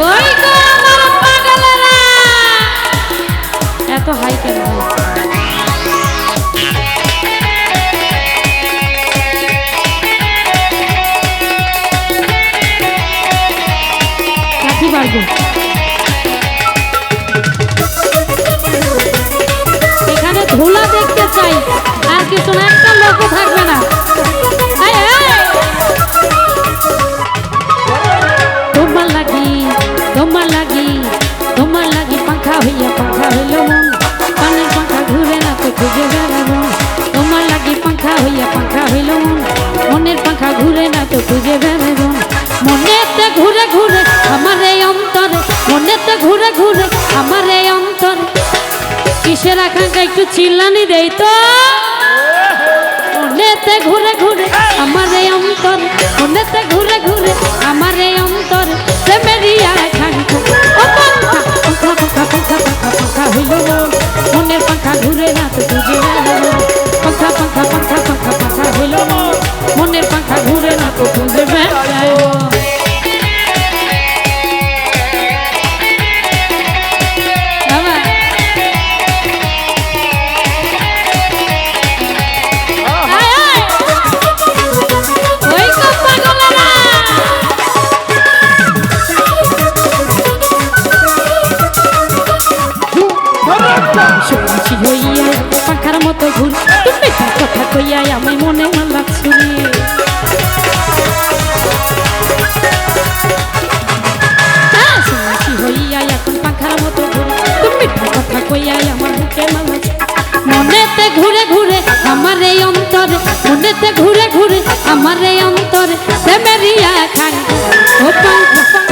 ওই গো আমার পাগলেরা এত হাই কেন কাঠি পারবো এখানে ধুলা দেখতে চাই আর কিছু না একটা লোক থাকবে না তোমার লাগি তোমার লাগি তোমার লাগি পাখা হইয়া পাখা হইল মন পানের পাখা ঘুরে না তো খুঁজে বেড়াবো তোমার লাগি পাখা হইয়া পাখা হইল মন মনের পাখা ঘুরে না তো খুঁজে বেড়াবো মনেতে ঘুরে ঘুরে আমার এই অন্তরে মনেতে ঘুরে ঘুরে আমার এই অন্তরে কিসের আকাঙ্ক্ষা একটু চিল্লানি দেই তো মনেতে ঘুরে ঘুরে আমার এই অন্তর মনেতে ঘুরে ঘুরে আমার এই অন্তর প্রেমেরই আকাঙ্ক্ষা ও পাখা পাখা পাখা পাখা পাখা পাখা হইল মনের পাখা ঘুরে না তো খুঁজে বেড়াবো পাখা পাখা পাখা পাখা পাখা হইল মনের পাখা ঘুরে না তো খুঁজে বেড়াবো হইয়া পাখার মতো ঘুর তুমি কথা কইয়া আমি মনে মালা ছুরি হইয়া এখন পাখার মতো ঘুর তুমি কথা কইয়া আমার বুকে মালা মনেতে ঘুরে ঘুরে আমার এই অন্তরে মনেতে ঘুরে ঘুরে আমার এই অন্তরে প্রেমেরই আকাঙ্ক্ষা ও পাখা